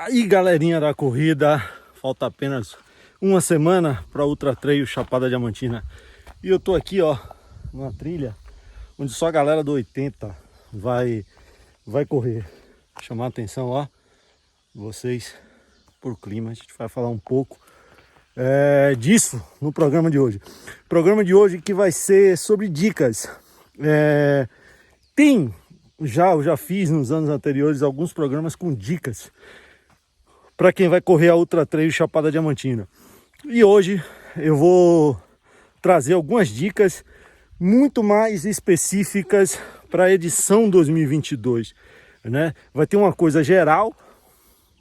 Aí, galerinha da corrida, falta apenas uma semana para Ultra Trail Chapada Diamantina. E eu tô aqui, ó, numa trilha onde só a galera do 80 vai correr. Vou chamar a atenção, ó, vocês por clima. A gente vai falar um pouco disso no programa de hoje. Programa de hoje que vai ser sobre dicas. Eu já fiz nos anos anteriores alguns programas com dicas para quem vai correr a Ultra Trail Chapada Diamantina. E hoje eu vou trazer algumas dicas muito mais específicas para a edição 2022, né? Vai ter uma coisa geral,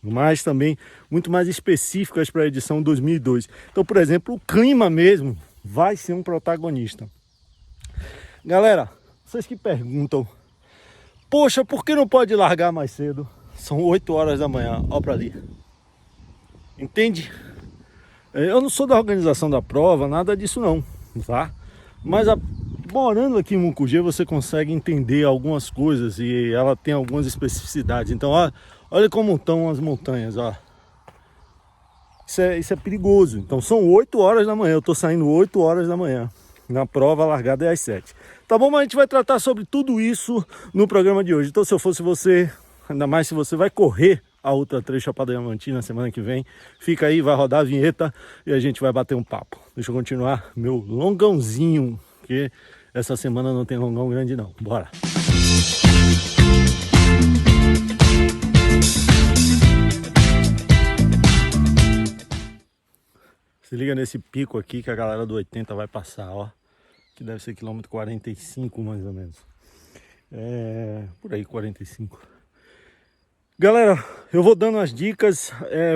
mas também muito mais específicas para a edição 2002. Então, por exemplo, o clima mesmo vai ser um protagonista. Galera, vocês que perguntam, poxa, por que não pode largar mais cedo? São 8 horas da manhã, ó pra ali. Entende? Eu não sou da organização da prova, nada disso não, tá? Mas morando aqui em Mucugê você consegue entender algumas coisas e ela tem algumas especificidades. Então, ó, olha como estão as montanhas, ó. Isso é perigoso. Então são 8 horas da manhã, eu tô saindo 8 horas da manhã. Na prova, a largada é às 7. Tá bom? Mas a gente vai tratar sobre tudo isso no programa de hoje. Então, se eu fosse você, ainda mais se você vai correr a Ultra Trail Chapada Diamantina na semana que vem, fica aí, vai rodar a vinheta e a gente vai bater um papo. Deixa eu continuar meu longãozinho, porque essa semana não tem longão grande não. Bora! Se liga nesse pico aqui que a galera do 80 vai passar, ó. Que deve ser quilômetro 45 mais ou menos. Por aí, 45. Galera, eu vou dando as dicas,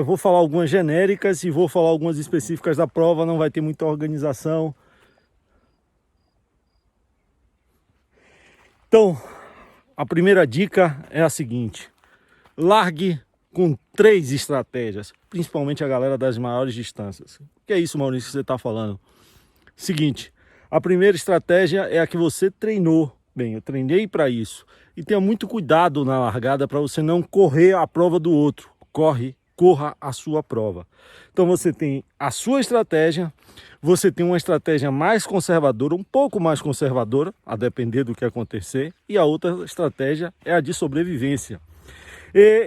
vou falar algumas genéricas e vou falar algumas específicas da prova, não vai ter muita organização. Então, a primeira dica é a seguinte: largue com 3 estratégias, principalmente a galera das maiores distâncias. O que é isso, Maurício, que você está falando? Seguinte, a primeira estratégia é a que você treinou. Bem, eu treinei para isso. E tenha muito cuidado na largada para você não correr a prova do outro. Corra a sua prova. Então você tem a sua estratégia, você tem uma estratégia mais conservadora, um pouco mais conservadora, a depender do que acontecer, e a outra estratégia é a de sobrevivência.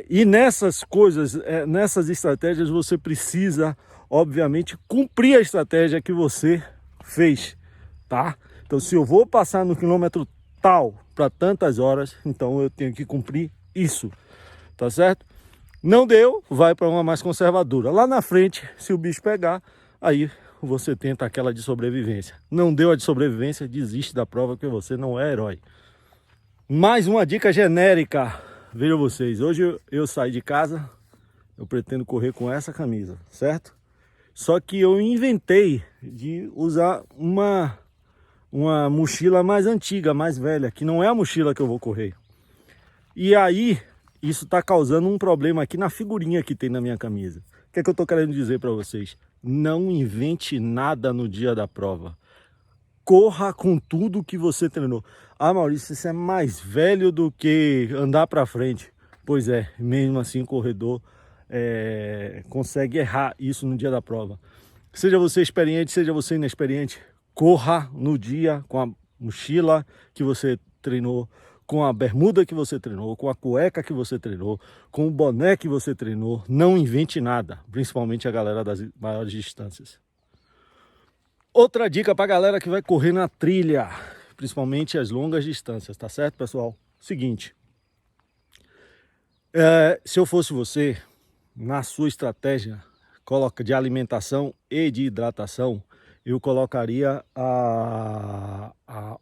E nessas coisas, nessas estratégias, você precisa, obviamente, cumprir a estratégia que você fez, tá? Então, se eu vou passar no quilômetro tal para tantas horas, então eu tenho que cumprir isso, tá certo? Não deu, vai para uma mais conservadora. Lá na frente, se o bicho pegar, aí você tenta aquela de sobrevivência. Não deu a de sobrevivência, desiste da prova, porque você não é herói. Mais uma dica genérica. Vejam vocês, hoje eu saí de casa, eu pretendo correr com essa camisa, certo? Só que eu inventei de usar uma mochila mais antiga, mais velha, que não é a mochila que eu vou correr. E aí, isso está causando um problema aqui na figurinha que tem na minha camisa. O que é que eu estou querendo dizer para vocês? Não invente nada no dia da prova. Corra com tudo que você treinou. Ah, Maurício, isso é mais velho do que andar para frente. Pois é, mesmo assim o corredor consegue errar isso no dia da prova. Seja você experiente, seja você inexperiente, corra no dia com a mochila que você treinou, com a bermuda que você treinou, com a cueca que você treinou, com o boné que você treinou. Não invente nada, principalmente a galera das maiores distâncias. Outra dica para a galera que vai correr na trilha, principalmente as longas distâncias, tá certo, pessoal? Seguinte, se eu fosse você, na sua estratégia de alimentação e de hidratação, eu colocaria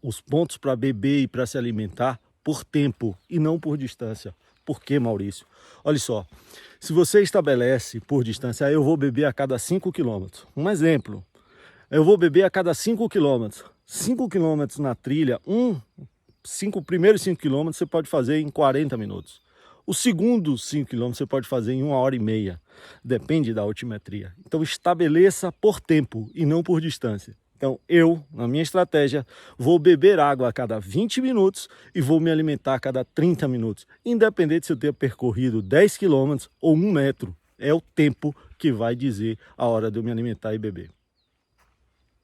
os pontos para beber e para se alimentar por tempo e não por distância. Por quê, Maurício? Olha só, se você estabelece por distância, eu vou beber a cada 5 km. Um exemplo. Eu vou beber a cada 5 km. 5 km na trilha, primeiros 5 km você pode fazer em 40 minutos. Os segundos 5 km você pode fazer em 1h30. Depende da altimetria. Então estabeleça por tempo e não por distância. Então eu, na minha estratégia, vou beber água a cada 20 minutos e vou me alimentar a cada 30 minutos. Independente se eu tenha percorrido 10 quilômetros ou 1 metro, é o tempo que vai dizer a hora de eu me alimentar e beber.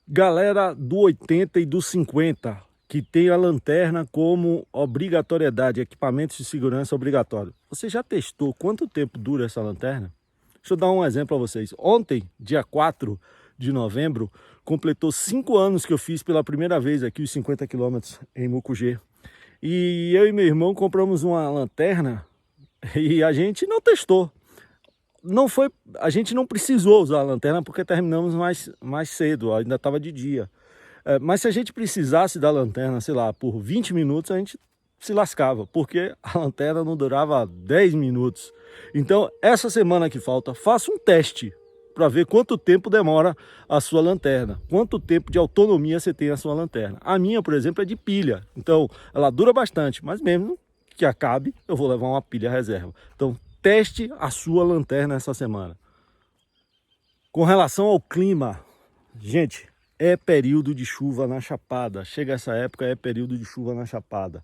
Galera do 80 e do 50, que tem a lanterna como obrigatoriedade, equipamentos de segurança obrigatório. Você já testou quanto tempo dura essa lanterna? Deixa eu dar um exemplo para vocês. Ontem, dia 4 de novembro, completou 5 anos que eu fiz pela primeira vez aqui os 50 quilômetros em Mucugê. E eu e meu irmão compramos uma lanterna e a gente não testou. A gente não precisou usar a lanterna porque terminamos mais cedo, ainda estava de dia. Mas se a gente precisasse da lanterna, sei lá, por 20 minutos, a gente se lascava, porque a lanterna não durava 10 minutos. Então, essa semana que falta, faça um teste para ver quanto tempo demora a sua lanterna, quanto tempo de autonomia você tem a sua lanterna. A minha, por exemplo, é de pilha, então ela dura bastante, mas mesmo que acabe, eu vou levar uma pilha reserva. Então, teste a sua lanterna essa semana. Com relação ao clima, gente, é período de chuva na Chapada. Chega essa época, é período de chuva na Chapada.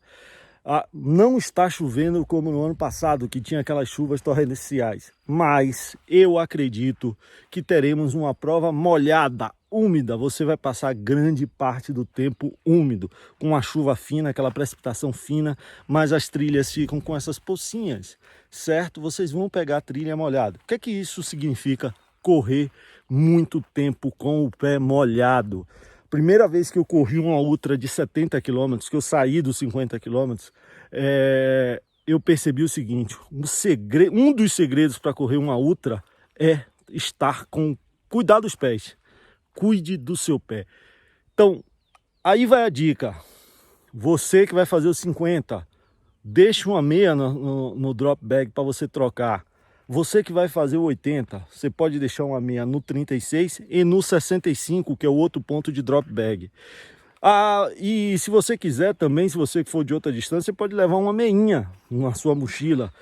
Não está chovendo como no ano passado, que tinha aquelas chuvas torrenciais. Mas eu acredito que teremos uma prova molhada, úmida. Você vai passar grande parte do tempo úmido, com a chuva fina, aquela precipitação fina, mas as trilhas ficam com essas pocinhas, certo? Vocês vão pegar a trilha molhada. O que é que isso significa? Correr muito tempo com o pé molhado. Primeira vez que eu corri uma ultra de 70 km, que eu saí dos 50 km, eu percebi o seguinte: um dos segredos para correr uma ultra é cuidar dos pés. Cuide do seu pé. Então, aí vai a dica. Você que vai fazer os 50, deixa uma meia no drop bag para você trocar. Você que vai fazer o 80, você pode deixar uma meia no 36 e no 65, que é o outro ponto de drop bag. E se você quiser também, se você for de outra distância, você pode levar uma meinha na sua mochila.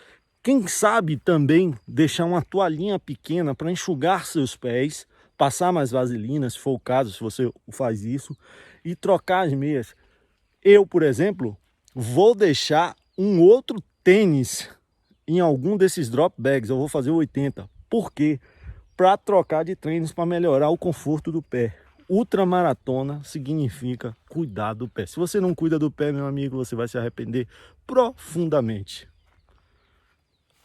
Quem sabe também deixar uma toalhinha pequena para enxugar seus pés, passar mais vaselina, se for o caso, se você faz isso, e trocar as meias. Eu, por exemplo, vou deixar um outro tênis em algum desses drop bags. Eu vou fazer o 80. Por quê? Para trocar de tênis, para melhorar o conforto do pé. Ultramaratona significa cuidar do pé. Se você não cuida do pé, meu amigo, você vai se arrepender profundamente.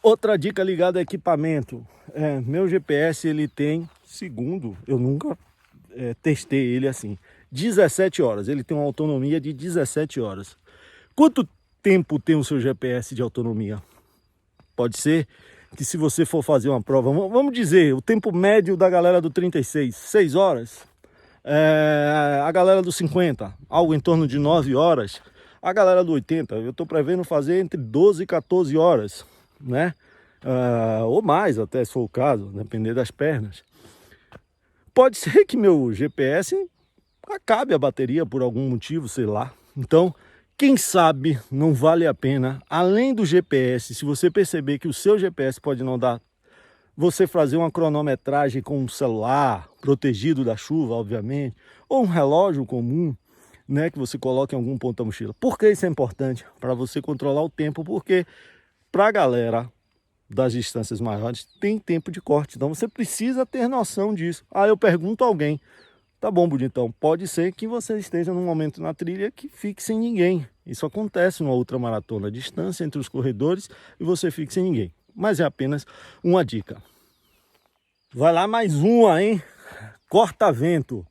Outra dica ligada a equipamento. Meu GPS, ele tem, segundo, eu nunca testei ele assim, 17 horas. Ele tem uma autonomia de 17 horas. Quanto tempo tem o seu GPS de autonomia? Pode ser que, se você for fazer uma prova, vamos dizer, o tempo médio da galera do 36, 6 horas. A galera do 50, algo em torno de 9 horas. A galera do 80, eu estou prevendo fazer entre 12 e 14 horas, né? Ou mais até, se for o caso, depender das pernas. Pode ser que meu GPS acabe a bateria por algum motivo, sei lá. Então, quem sabe não vale a pena, além do GPS, se você perceber que o seu GPS pode não dar, você fazer uma cronometragem com um celular, protegido da chuva, obviamente, ou um relógio comum, né, que você coloca em algum ponto da mochila. Por que isso é importante? Para você controlar o tempo, porque para a galera das distâncias maiores tem tempo de corte, então você precisa ter noção disso. Eu pergunto a alguém: tá bom, bonitão, pode ser que você esteja num momento na trilha que fique sem ninguém. Isso acontece numa ultramaratona, a distância entre os corredores e você fique sem ninguém. Mas é apenas uma dica. Vai lá mais uma, hein? Corta-vento.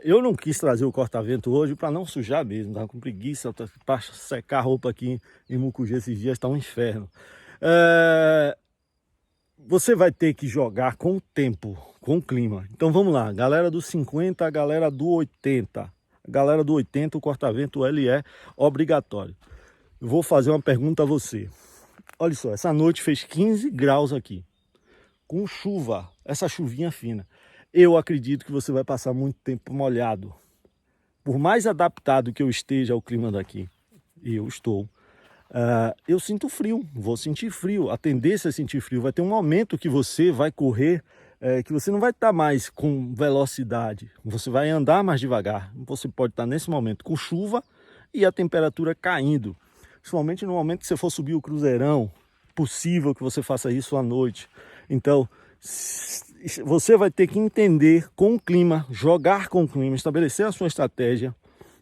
Eu não quis trazer o corta-vento hoje para não sujar mesmo. Estava com preguiça para secar a roupa aqui em Mucugê esses dias, está um inferno. Você vai ter que jogar com o tempo, com o clima. Então vamos lá, galera do 50, a galera do 80. A galera do 80, o corta-vento ele é obrigatório. Eu vou fazer uma pergunta a você. Olha só, essa noite fez 15 graus aqui, com chuva, essa chuvinha fina. Eu acredito que você vai passar muito tempo molhado. Por mais adaptado que eu esteja ao clima daqui, e eu estou, eu sinto frio, vou sentir frio. A tendência é sentir frio. Vai ter um momento que você vai correr que você não vai estar mais com velocidade, você vai andar mais devagar. Você pode estar nesse momento com chuva e a temperatura caindo, principalmente no momento que você for subir o cruzeirão, possível que você faça isso à noite. Então você vai ter que entender com o clima, jogar com o clima, estabelecer a sua estratégia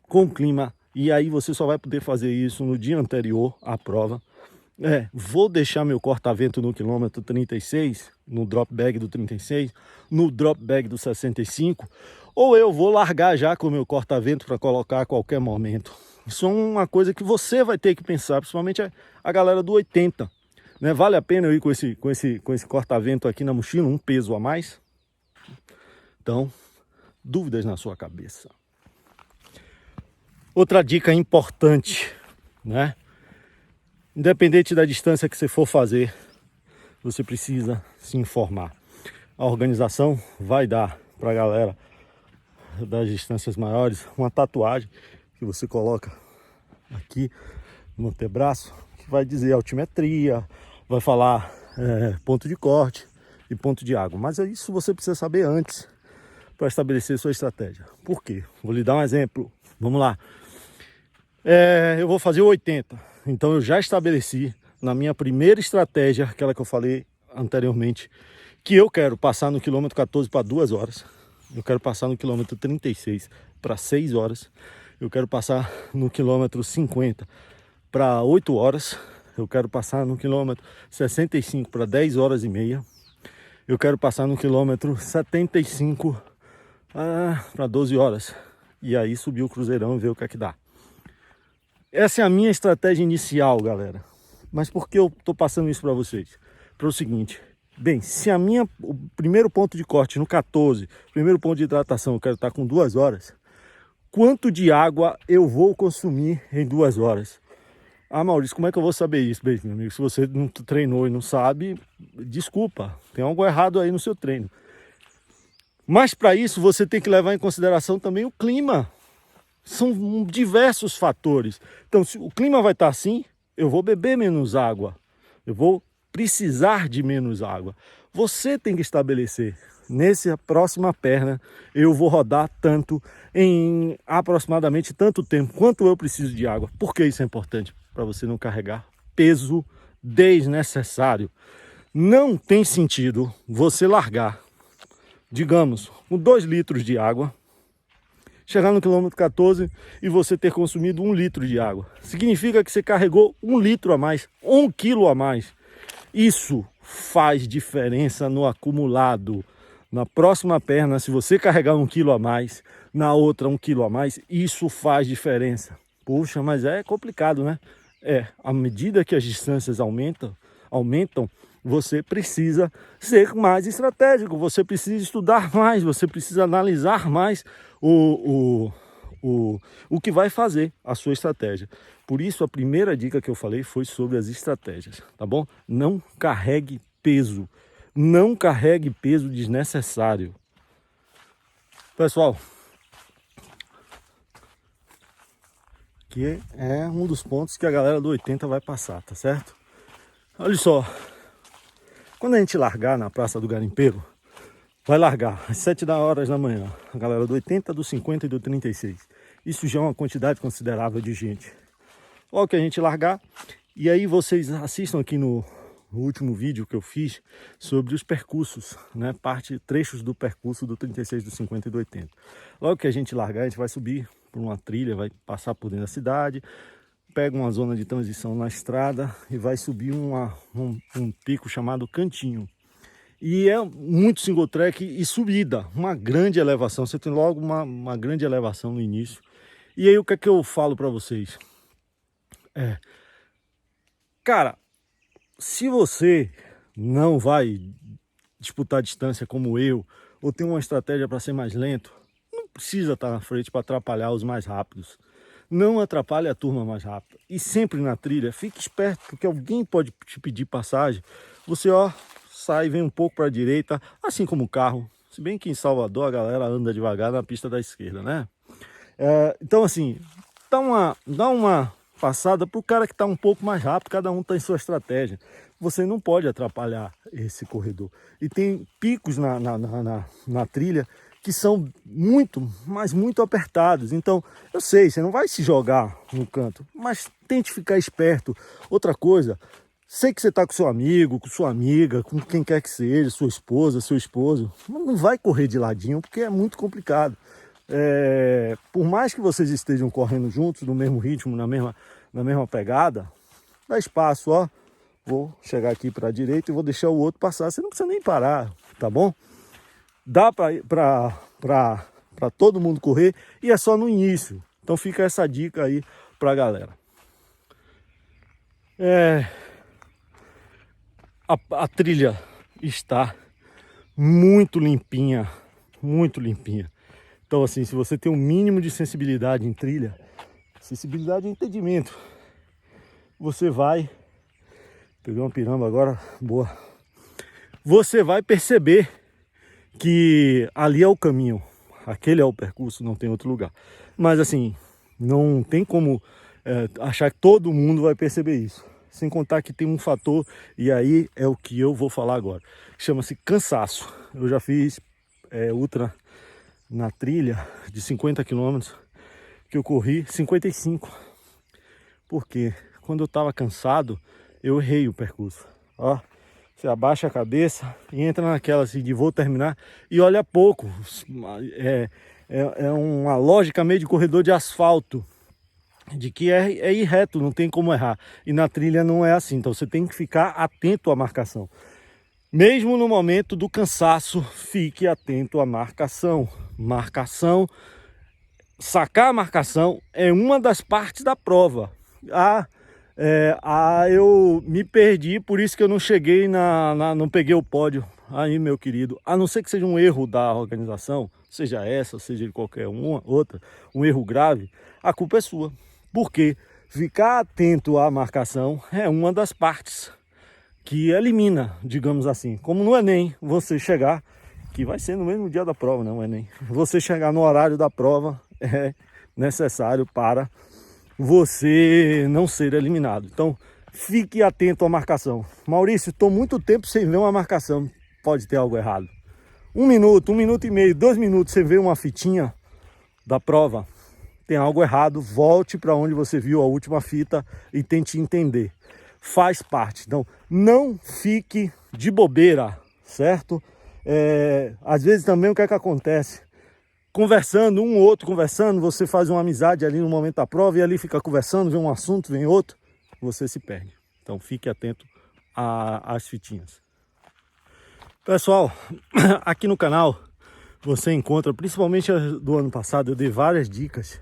com o clima, e aí você só vai poder fazer isso no dia anterior à prova. Vou deixar meu corta-vento no quilômetro 36, no drop bag do 36, no drop bag do 65, ou eu vou largar já com o meu corta-vento para colocar a qualquer momento. Isso é uma coisa que você vai ter que pensar, principalmente a galera do 80. Né? Vale a pena eu ir com esse corta-vento aqui na mochila, um peso a mais? Então, dúvidas na sua cabeça. Outra dica importante, né? Independente da distância que você for fazer, você precisa se informar. A organização vai dar para a galera das distâncias maiores uma tatuagem que você coloca aqui no antebraço, que vai dizer altimetria, vai falar ponto de corte e ponto de água. Mas isso você precisa saber antes para estabelecer sua estratégia. Por quê? Vou lhe dar um exemplo. Vamos lá. Eu vou fazer 80. Então eu já estabeleci na minha primeira estratégia, aquela que eu falei anteriormente, que eu quero passar no quilômetro 14 para 2 horas. Eu quero passar no quilômetro 36 para 6 horas. Eu quero passar no quilômetro 50 para 8 horas. Eu quero passar no quilômetro 65 para 10 horas e meia. Eu quero passar no quilômetro 75 para 12 horas. E aí subir o cruzeirão e ver o que é que dá. Essa é a minha estratégia inicial, galera. Mas por que eu estou passando isso para vocês? Para o seguinte, bem, se o primeiro ponto de corte no 14, primeiro ponto de hidratação, eu quero estar com 2 horas, quanto de água eu vou consumir em 2 horas? Ah, Maurício, como é que eu vou saber isso? Bem, meu amigo, se você não treinou e não sabe, desculpa, tem algo errado aí no seu treino. Mas para isso você tem que levar em consideração também o clima. São diversos fatores. Então, se o clima vai estar assim, eu vou beber menos água. Eu vou precisar de menos água. Você tem que estabelecer. Nessa próxima perna, eu vou rodar tanto em aproximadamente tanto tempo quanto eu preciso de água. Por que isso é importante? Para você não carregar peso desnecessário. Não tem sentido você largar, digamos, com 2 litros de água, chegar no quilômetro 14 e você ter consumido 1 litro de água. Significa que você carregou 1 litro a mais, 1 quilo a mais. Isso faz diferença no acumulado. Na próxima perna, se você carregar 1 quilo a mais, na outra 1 quilo a mais, isso faz diferença. Puxa, mas é complicado, né? À medida que as distâncias aumentam, você precisa ser mais estratégico, você precisa estudar mais, você precisa analisar mais o que vai fazer a sua estratégia. Por isso, a primeira dica que eu falei foi sobre as estratégias, tá bom? Não carregue peso, não carregue peso desnecessário. Pessoal, que é um dos pontos que a galera do 80 vai passar, tá certo? Olha só, quando a gente largar na Praça do Garimpeiro, vai largar às 7 horas da manhã, a galera do 80, do 50 e do 36. Isso já é uma quantidade considerável de gente. Logo que a gente largar, e aí vocês assistam aqui no último vídeo que eu fiz sobre os percursos, né? Trechos do percurso do 36, do 50 e do 80. Logo que a gente largar, a gente vai subir por uma trilha, vai passar por dentro da cidade, pega uma zona de transição na estrada e vai subir um pico chamado Cantinho. E é muito single track e subida, uma grande elevação. Você tem logo uma grande elevação no início. E aí o que é que eu falo para vocês? Cara, se você não vai disputar distância como eu, ou tem uma estratégia para ser mais lento, não precisa estar na frente para atrapalhar os mais rápidos. Não atrapalhe a turma mais rápida. E sempre na trilha, fique esperto, porque alguém pode te pedir passagem. Você, sai, vem um pouco para a direita, assim como o carro. Se bem que em Salvador a galera anda devagar na pista da esquerda, né? Então, assim, dá uma passada para o cara que está um pouco mais rápido. Cada um tem sua estratégia. você não pode atrapalhar esse corredor. E tem picos na trilha que são muito, mas muito apertados. Então, eu sei, você não vai se jogar no canto, mas tente ficar esperto. Outra coisa, sei que você está com seu amigo, com sua amiga, com quem quer que seja, sua esposa, seu esposo, mas não vai correr de ladinho, porque é muito complicado. Por mais que vocês estejam correndo juntos, no mesmo ritmo, na mesma pegada, dá espaço, ó. Vou chegar aqui para a direita e vou deixar o outro passar. Você não precisa nem parar, tá bom? Dá para todo mundo correr e é só no início. Então fica essa dica aí para a galera. A trilha está muito limpinha, muito limpinha. Então assim, se você tem um mínimo de sensibilidade em trilha, sensibilidade e entendimento, você vai... Peguei uma piramba agora, boa. Você vai perceber que ali é o caminho, aquele é o percurso, não tem outro lugar. Mas assim, não tem como achar que todo mundo vai perceber isso. Sem contar que tem um fator, e aí é o que eu vou falar agora. Chama-se cansaço. Eu já fiz ultra na trilha de 50 km, que eu corri 55. Porque quando eu estava cansado, eu errei o percurso. Ó, você abaixa a cabeça e entra naquela assim de vou terminar e olha pouco. É uma lógica meio de corredor de asfalto, de que é ir reto, não tem como errar. E na trilha não é assim, então você tem que ficar atento à marcação. Mesmo no momento do cansaço, fique atento à marcação. Sacar a marcação é uma das partes da prova. Eu me perdi, por isso que eu não cheguei não peguei o pódio. Aí, meu querido, a não ser que seja um erro da organização, seja essa, seja de qualquer outra, um erro grave, a culpa é sua. Porque ficar atento à marcação é uma das partes que elimina, digamos assim. Como no Enem, você chegar, que vai ser no mesmo dia da prova, não é Enem, você chegar no horário da prova é necessário para você não ser eliminado. Então, fique atento à marcação. Maurício, estou muito tempo sem ver uma marcação. Pode ter algo errado. 1 minuto, 1 minuto e meio, 2 minutos, você vê uma fitinha da prova, tem algo errado. Volte para onde você viu a última fita e tente entender. Faz parte. Então, não fique de bobeira, certo? Às vezes também o que é que acontece? Conversando, um ou outro conversando, você faz uma amizade ali no momento da prova e ali fica conversando, vem um assunto, vem outro, você se perde. Então fique atento às fitinhas. Pessoal, aqui no canal você encontra, principalmente do ano passado, eu dei várias dicas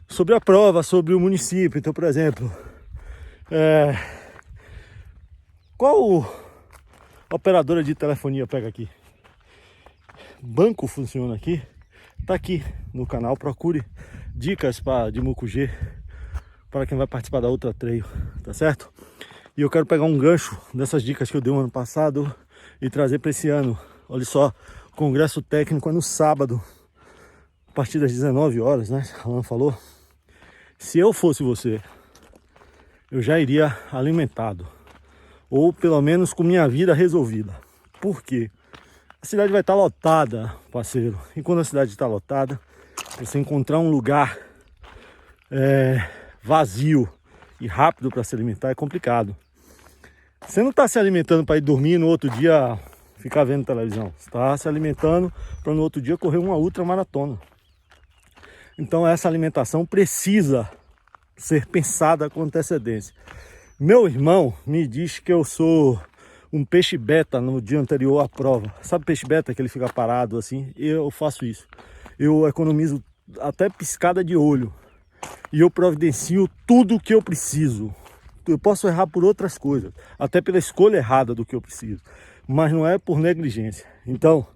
sobre a prova, sobre o município. Então, por exemplo, qual operadora de telefonia pega aqui? Banco funciona aqui? Tá aqui no canal, procure dicas de Mucugê para quem vai participar da Ultra Trail, tá certo? E eu quero pegar um gancho dessas dicas que eu dei no ano passado e trazer para esse ano. Olha só, o congresso técnico é no sábado, a partir das 19 horas, né? Alan falou. Se eu fosse você, eu já iria alimentado, ou pelo menos com minha vida resolvida. Por quê? A cidade vai estar lotada, parceiro. E quando a cidade está lotada, você encontrar um lugar vazio e rápido para se alimentar é complicado. Você não está se alimentando para ir dormir e no outro dia ficar vendo televisão. Você está se alimentando para no outro dia correr uma ultramaratona. Então essa alimentação precisa ser pensada com antecedência. Meu irmão me diz que eu sou um peixe beta no dia anterior à prova. Sabe peixe beta que ele fica parado assim? Eu faço isso. Eu economizo até piscada de olho. E eu providencio tudo o que eu preciso. Eu posso errar por outras coisas, até pela escolha errada do que eu preciso. Mas não é por negligência. Então,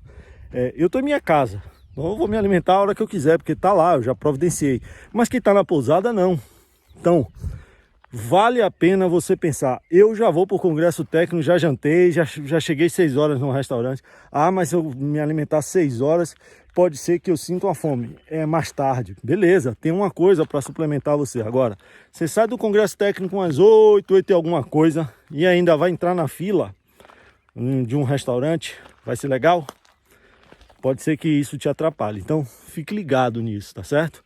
eu estou em minha casa. Então eu vou me alimentar a hora que eu quiser, porque está lá, eu já providenciei. Mas quem está na pousada, não. Então, vale a pena você pensar, eu já vou para o congresso técnico, já jantei, já cheguei 6 horas no restaurante. Ah, mas se eu me alimentar 6 horas, pode ser que eu sinta uma fome. É mais tarde. Beleza, tem uma coisa para suplementar você. Agora, você sai do congresso técnico às 8 e alguma coisa e ainda vai entrar na fila de um restaurante. Vai ser legal? Pode ser que isso te atrapalhe. Então, fique ligado nisso, tá certo?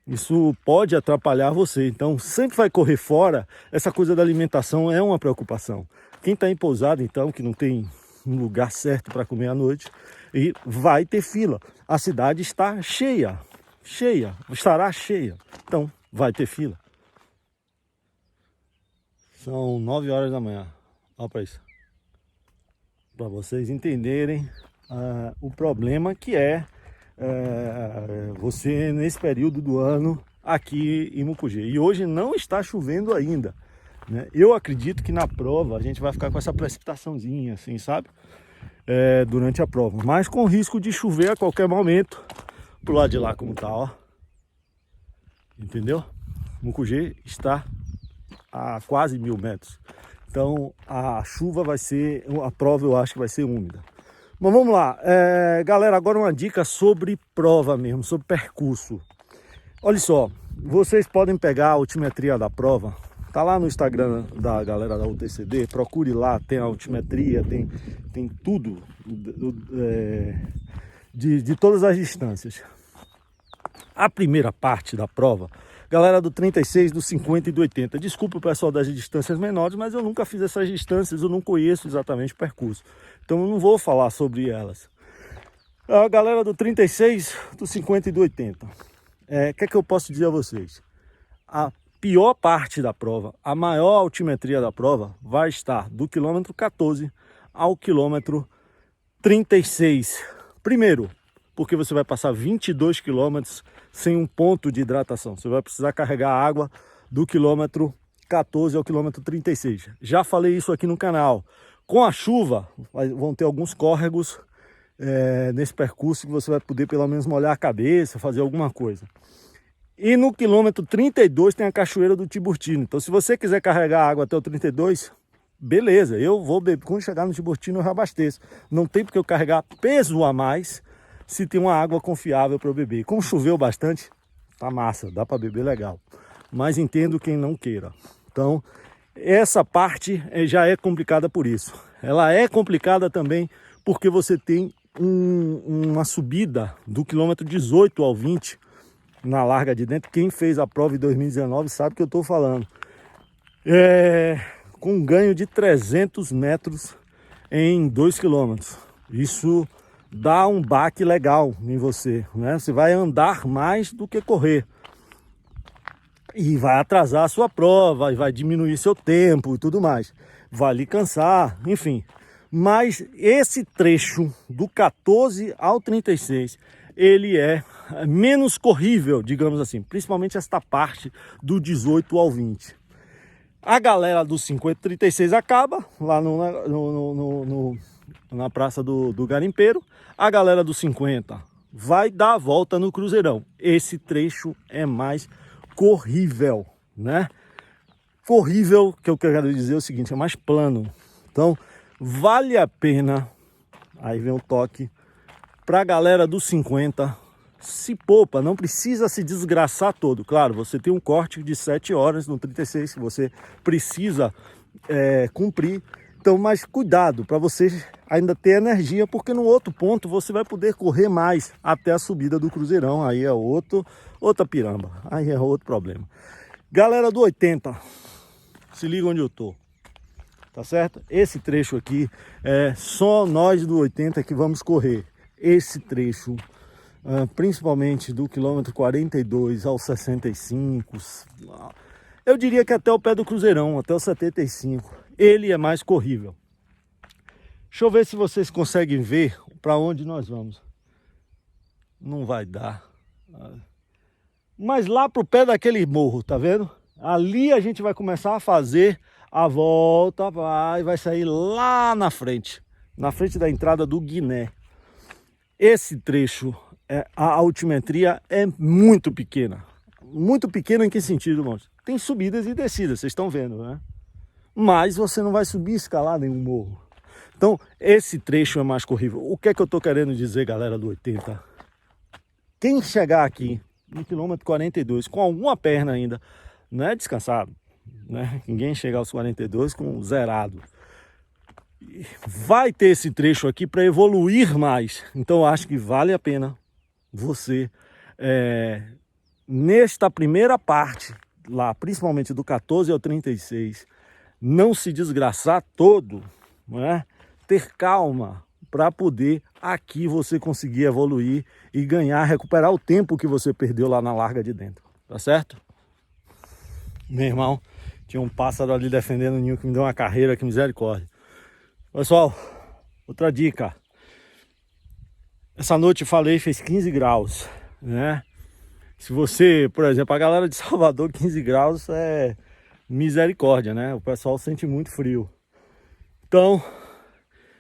Isso pode atrapalhar você. Então, sempre vai correr fora. Essa coisa da alimentação é uma preocupação. Quem está em pousada, então, que não tem um lugar certo para comer à noite, e vai ter fila. A cidade está cheia, estará cheia. Então, vai ter fila. São 9 horas da manhã. Olha para isso. Para vocês entenderem o problema que é você nesse período do ano aqui em Mucugê. E hoje não está chovendo ainda, né? Eu acredito que na prova a gente vai ficar com essa precipitaçãozinha assim, sabe? Durante a prova, mas com risco de chover a qualquer momento. Pro lado de lá como tá, ó. Entendeu? Mucugê está a quase 1000 metros. Então a chuva vai ser, a prova eu acho que vai ser úmida. Mas vamos lá, galera, agora uma dica sobre prova mesmo, sobre percurso. Olha só, vocês podem pegar a altimetria da prova, tá lá no Instagram da galera da UTCD, procure lá, tem a altimetria, tem tudo de todas as distâncias. A primeira parte da prova, galera do 36, do 50 e do 80. Desculpa o pessoal das distâncias menores, mas eu nunca fiz essas distâncias, eu não conheço exatamente o percurso. Então eu não vou falar sobre elas. A galera do 36, do 50 e do 80. O que é que eu posso dizer a vocês? A pior parte da prova, a maior altimetria da prova, vai estar do quilômetro 14 ao quilômetro 36. Primeiro, porque você vai passar 22 quilômetros sem um ponto de hidratação. Você vai precisar carregar água do quilômetro 14 ao quilômetro 36. Já falei isso aqui no canal. Com a chuva, vão ter alguns córregos nesse percurso que você vai poder pelo menos molhar a cabeça, fazer alguma coisa. E no quilômetro 32 tem a Cachoeira do Tiburtino. Então se você quiser carregar água até o 32, beleza, eu vou beber. Quando chegar no Tiburtino eu reabasteço. Não tem porque eu carregar peso a mais se tem uma água confiável para eu beber. Como choveu bastante, tá massa, dá para beber legal. Mas entendo quem não queira. Então, essa parte já é complicada por isso. Ela é complicada também porque você tem uma subida do quilômetro 18 ao 20 na larga de dentro. Quem fez a prova em 2019 sabe o que eu estou falando. Com um ganho de 300 metros em 2 quilômetros. Isso dá um baque legal em você, né? Você vai andar mais do que correr. E vai atrasar a sua prova, e vai diminuir seu tempo e tudo mais. Vai lhe cansar, enfim. Mas esse trecho do 14 ao 36, ele é menos corrível, digamos assim. Principalmente esta parte do 18 ao 20. A galera do 50 e 36 acaba lá na Praça do Garimpeiro. A galera do 50 vai dar a volta no Cruzeirão. Esse trecho é mais corrível, né? Corrível, que eu quero dizer é o seguinte, é mais plano. Então, vale a pena, aí vem o toque, pra galera dos 50, se poupa, não precisa se desgraçar todo. Claro, você tem um corte de 7 horas no 36 que você precisa cumprir. Então, mas cuidado para você ainda ter energia, porque no outro ponto você vai poder correr mais até a subida do Cruzeirão. Aí é outra piramba, aí é outro problema. Galera do 80, se liga onde eu tô, tá certo? Esse trecho aqui é só nós do 80 que vamos correr. Esse trecho, principalmente do quilômetro 42 ao 65, eu diria que até o pé do Cruzeirão, até o 75. Ele é mais corrível. Deixa eu ver se vocês conseguem ver para onde nós vamos. Não vai dar. Mas lá pro pé daquele morro, tá vendo? Ali a gente vai começar a fazer a volta, vai sair lá na frente da entrada do Guiné. Esse trecho, a altimetria é muito pequena. Muito pequena em que sentido, irmãos? Tem subidas e descidas, vocês estão vendo, né? Mas você não vai subir e escalar nenhum morro. Então, esse trecho é mais corrível. O que é que eu estou querendo dizer, galera do 80? quem chegar aqui no quilômetro 42 com alguma perna ainda, não é descansado, né? Ninguém chega aos 42 com zerado. Vai ter esse trecho aqui para evoluir mais. Então eu acho que vale a pena você, nesta primeira parte, lá principalmente do 14 ao 36, não se desgraçar todo, né? Ter calma para poder aqui você conseguir evoluir e ganhar, recuperar o tempo que você perdeu lá na larga de dentro, tá certo? Meu irmão, tinha um pássaro ali defendendo o ninho que me deu uma carreira, que misericórdia. Pessoal, outra dica. Essa noite eu falei, fez 15 graus, né? Se você, por exemplo, a galera de Salvador, 15 graus é misericórdia, né? O pessoal sente muito frio. Então,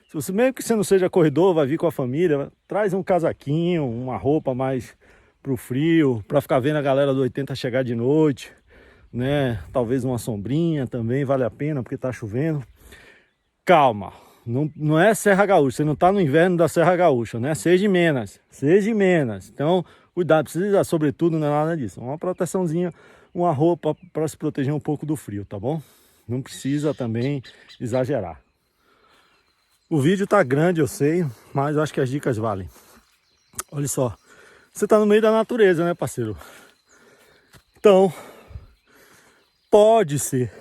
se você, mesmo que você não seja corredor, vai vir com a família, traz um casaquinho, uma roupa mais pro frio, para ficar vendo a galera do 80 chegar de noite, né? Talvez uma sombrinha também, vale a pena, porque tá chovendo. Calma, não é Serra Gaúcha, você não tá no inverno da Serra Gaúcha, né? Seja menos. Então, cuidado, precisa sobretudo, não é nada disso. Uma proteçãozinha, uma roupa para se proteger um pouco do frio, tá bom? Não precisa também exagerar. O vídeo tá grande, eu sei, mas eu acho que as dicas valem. Olha só, você tá no meio da natureza, né, parceiro? Então, pode ser.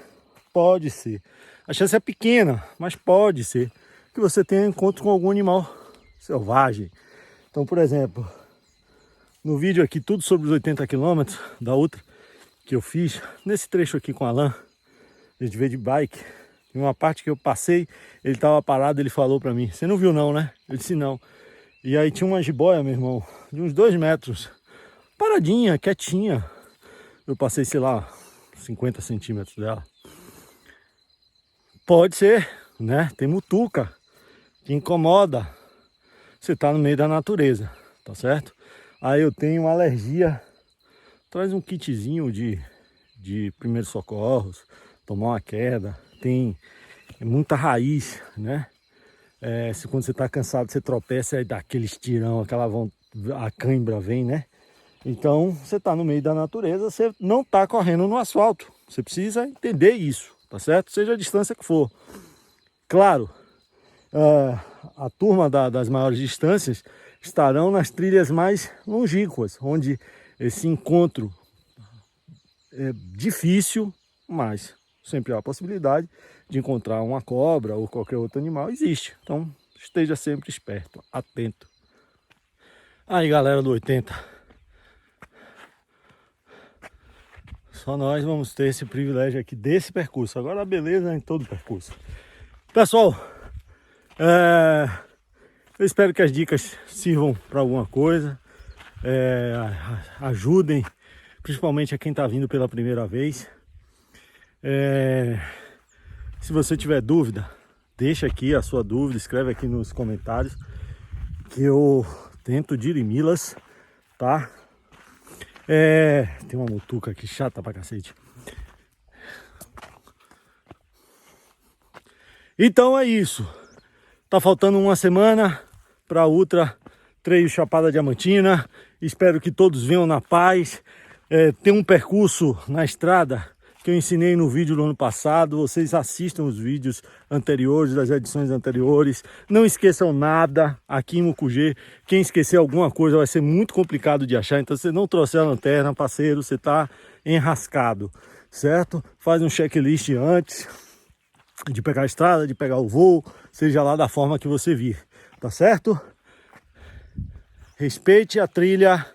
A chance é pequena, mas pode ser que você tenha encontro com algum animal selvagem. Então, por exemplo, no vídeo aqui, tudo sobre os 80 km da Ultra que eu fiz, nesse trecho aqui com o Alan, a gente veio de bike, em uma parte que eu passei, ele estava parado, ele falou para mim, você não viu não, né? Eu disse não. E aí tinha uma jiboia, meu irmão, de uns 2 metros, paradinha, quietinha. Eu passei, sei lá, 50 centímetros dela. Pode ser, né? Tem mutuca que incomoda. Você tá no meio da natureza, tá certo? Aí eu tenho uma alergia. Traz um kitzinho de primeiros socorros, tomar uma queda. Tem muita raiz, né? Se quando você tá cansado, você tropeça, aí dá aquele estirão, a cãibra vem, né? Então, você tá no meio da natureza, você não tá correndo no asfalto. Você precisa entender isso, tá certo? Seja a distância que for. Claro, a turma das maiores distâncias estarão nas trilhas mais longínquas, onde esse encontro é difícil, mas sempre há a possibilidade de encontrar uma cobra ou qualquer outro animal, existe. Então, esteja sempre esperto, atento. Aí, galera do 80. Só nós vamos ter esse privilégio aqui desse percurso. Agora a beleza é em todo o percurso. Pessoal, eu espero que as dicas sirvam para alguma coisa. Ajudem, principalmente a quem está vindo pela primeira vez. Se você tiver dúvida, deixa aqui a sua dúvida, escreve aqui nos comentários que eu tento dirimi-las, tá? Tem uma mutuca aqui chata pra cacete. Então é isso. Tá faltando uma semana para Ultra Trail Chapada Diamantina. Espero que todos venham na paz. Tem um percurso na estrada que eu ensinei no vídeo do ano passado. Vocês assistam os vídeos anteriores, das edições anteriores. Não esqueçam nada aqui em Mucugê. Quem esquecer alguma coisa vai ser muito complicado de achar. Então, se você não trouxer a lanterna, parceiro, você tá enrascado, certo? Faz um checklist antes de pegar a estrada, de pegar o voo, seja lá da forma que você vir, tá certo? Respeite a trilha.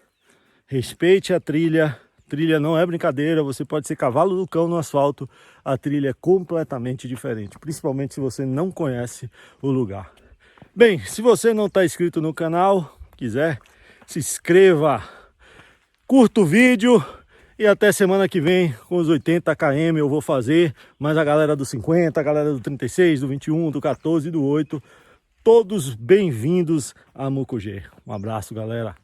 Trilha não é brincadeira, você pode ser cavalo do cão no asfalto, a trilha é completamente diferente, principalmente se você não conhece o lugar. Bem, se você não está inscrito no canal, quiser, se inscreva, curta o vídeo e até semana que vem com os 80 km eu vou fazer, mas a galera do 50, a galera do 36, do 21, do 14 e do 8, todos bem-vindos a Mucugê. Um abraço, galera.